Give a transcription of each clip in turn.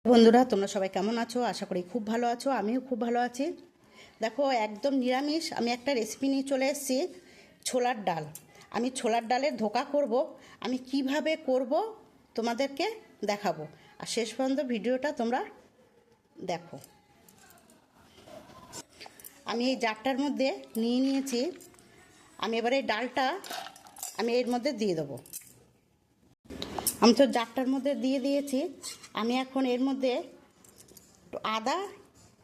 বন্ধুরা, তোমরা সবাই কেমন আছো? আশা করি খুব ভালো আছো। আমিও খুব ভালো আছি। দেখো, একদম নিরামিষ আমি একটা রেসিপি নিয়ে চলে এসেছি, ছোলার ডাল। আমি ছোলার ডালের ধোকা করব। আমি কিভাবে করব তোমাদেরকে দেখাবো। আর শেষ পর্যন্ত ভিডিওটা তোমরা দেখো। আমি এই জারটার মধ্যে নিয়ে নিয়েছি। আমি এবারে ডালটা আমি এর মধ্যে দিয়ে দেবো। আমি তো জারটার মধ্যে দিয়ে দিয়েছি। আমি এখন এর মধ্যে আদা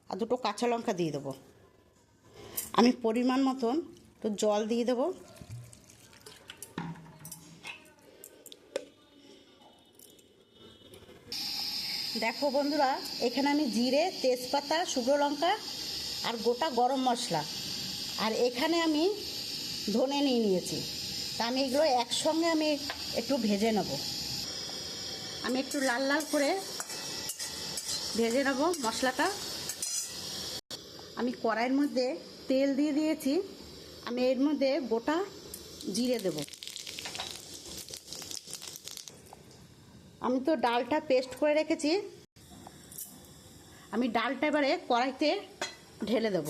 আর দুটো কাঁচা লঙ্কা দিয়ে দেবো। আমি পরিমাণ মতন একটু জল দিয়ে দেবো। দেখো বন্ধুরা, এখানে আমি জিরে, তেজপাতা, শুকনো লঙ্কা আর গোটা গরম মশলা আর এখানে আমি ধনে নিয়ে নিয়েছি। তা আমি এগুলো একসঙ্গে আমি একটু ভেজে নেব। আমি একটু লাল লাল করে ভেজে নেব মশলাটা। আমি কড়াইয়ের মধ্যে তেল দিয়ে দিয়েছি। আমি এর মধ্যে গোটা জিরে দেব। আমি তো ডালটা পেস্ট করে রেখেছি। আমি ডালটা এবারে কড়াইতে ঢেলে দেব।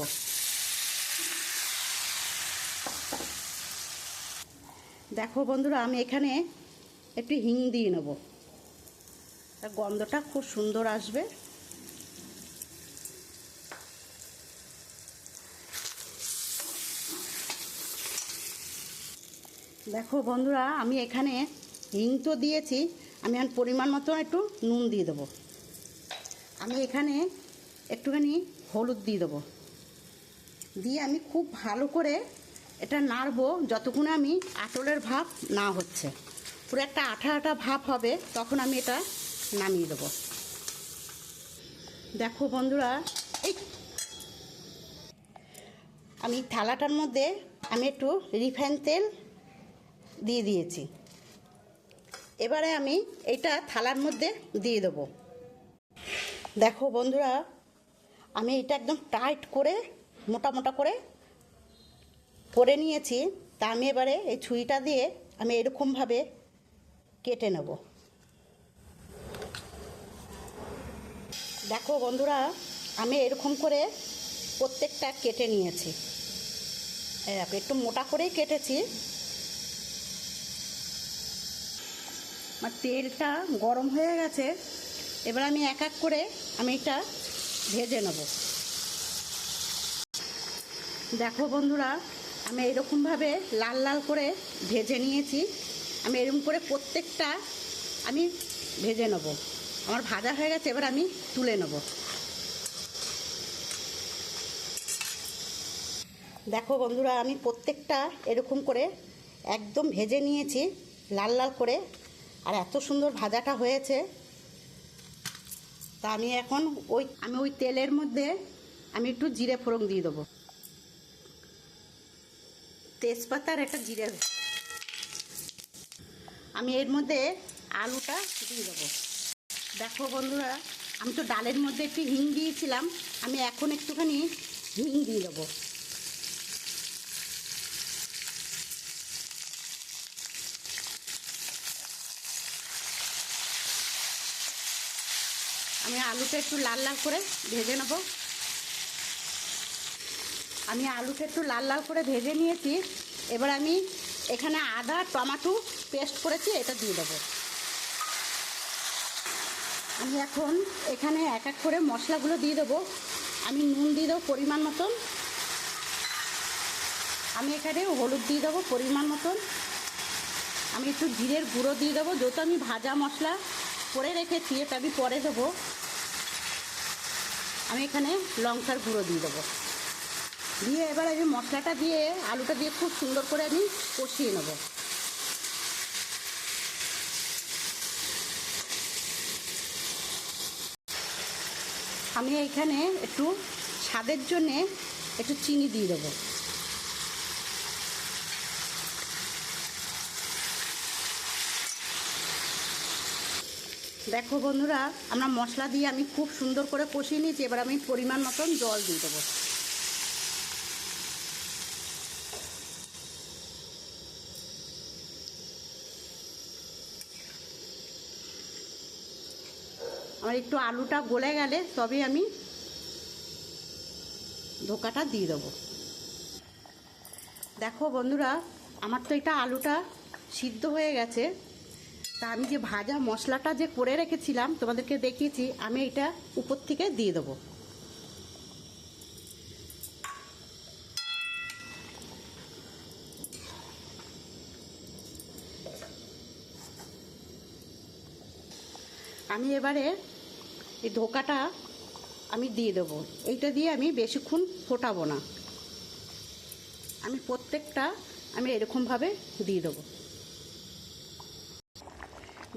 দেখো বন্ধুরা, আমি এখানে একটু হিং দিয়ে নেব। তার গন্ধটা খুব সুন্দর আসবে। দেখো বন্ধুরা, আমি এখানে হিং তো দিয়েছি। আমি আর পরিমাণ মতো একটু নুন দিয়ে দেবো। আমি এখানে একটুখানি হলুদ দিয়ে দেবো। দিয়ে আমি খুব ভালো করে এটা নাড়বো যতক্ষণ আমি আঁচলের ভাব না হচ্ছে। পুরো একটা আঠা আঠা ভাব হবে, তখন আমি এটা নামিয়ে দেবো। দেখো বন্ধুরা, এই আমি থালাটার মধ্যে আমি একটু রিফাইন তেল দিয়ে দিয়েছি। এবারে আমি এটা থালার মধ্যে দিয়ে দেবো। দেখো বন্ধুরা, আমি এটা একদম টাইট করে মোটা মোটা করে নিয়েছি। তা আমি এবারে এই ছুরিটা দিয়ে আমি এরকমভাবে কেটে নেব। দেখো বন্ধুরা, আমি এরকম করে প্রত্যেকটা কেটে নিয়েছি। একটু মোটা করেই কেটেছি। আমার তেলটা গরম হয়ে গেছে। এবার আমি এক এক করে আমি এটা ভেজে নেব। দেখো বন্ধুরা, আমি এরকমভাবে লাল লাল করে ভেজে নিয়েছি। আমি এরকম করে প্রত্যেকটা আমি ভেজে নেব। আমার ভাজা হয়ে গেছে, এবার আমি তুলে নেব। দেখো বন্ধুরা, আমি প্রত্যেকটা এরকম করে একদম ভেজে নিয়েছি লাল লাল করে। আর এত সুন্দর ভাজাটা হয়েছে। তা আমি এখন ওই তেলের মধ্যে আমি একটু জিরে ফোড়ন দিয়ে দেবো। তেজপাতা আর একটা জিরে। আমি এর মধ্যে আলুটা দিয়ে দেবো। দেখো বন্ধুরা, আমি তো ডালের মধ্যে একটু হিং দিয়েছিলাম। আমি এখন একটুখানি হিং দিয়ে দেবো। আমি আলুটা একটু লাল লাল করে ভেজে নেব। আমি আলুটা একটু লাল লাল করে ভেজে নিয়েছি। এবার আমি এখানে আদা টমেটো পেস্ট করেছি, এটা দিয়ে দেবো। আমি এখন এখানে এক এক করে মশলাগুলো দিয়ে দেবো। আমি নুন দিয়ে দেবো পরিমাণ মতন। আমি এখানে হলুদ দিয়ে দেবো পরিমাণ মতন। আমি একটু জিরের গুঁড়ো দিয়ে দেবো, যেহেতু আমি ভাজা মশলা করে রেখেছি, এটা আমি পরে দেবো। আমি এখানে লঙ্কার গুঁড়ো দিয়ে দেবো। দিয়ে এবার আমি মশলাটা দিয়ে আলুটা দিয়ে খুব সুন্দর করে আমি কষিয়ে নেব। আমি এইখানে একটু স্বাদের জন্যে একটু চিনি দিয়ে দেবো। দেখো বন্ধুরা, আমরা মশলা দিয়ে আমি খুব সুন্দর করে কষিয়ে নিয়েছি। এবার আমি পরিমাণ মতন জল দিয়ে দেবো। আর একটু আলুটা গলে গেলে তবেই আমি ধোকাটা দিয়ে দেবো। দেখো বন্ধুরা, আমার তো এটা আলুটা সিদ্ধ হয়ে গেছে। তা আমি যে ভাজা মশলাটা যে করে রেখেছিলাম তোমাদেরকে দেখিয়েছি, আমি এটা উপর থেকে দিয়ে দেবো। আমি এবারে এই ধোকাটা আমি দিয়ে দেবো। এইটা দিয়ে আমি বেশিক্ষণ ফোটাবো না, আমি প্রত্যেকটা আমি এরকমভাবে দিয়ে দেবো।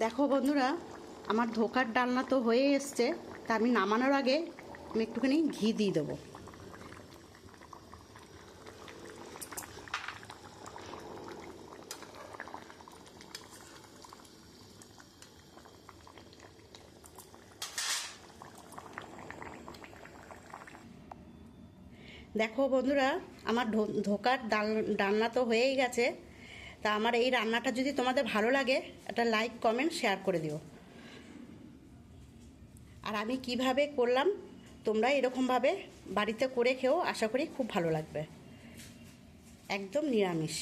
দেখো বন্ধুরা, আমার ধোকার ডালনা তো হয়ে এসছে। তা আমি নামানোর আগে আমি একটুখানি ঘি দিয়ে দেবো। দেখো বন্ধুরা, আমার ধোকার ডালনা তো হয়েই গেছে। তা আমার এই রান্নাটা যদি তোমাদের ভালো লাগে, একটা লাইক কমেন্ট শেয়ার করে দিও। আর আমি কিভাবে করলাম তোমরা এরকমভাবে বাড়িতে করে খেও, আশা করি খুব ভালো লাগবে। একদম নিরামিষ।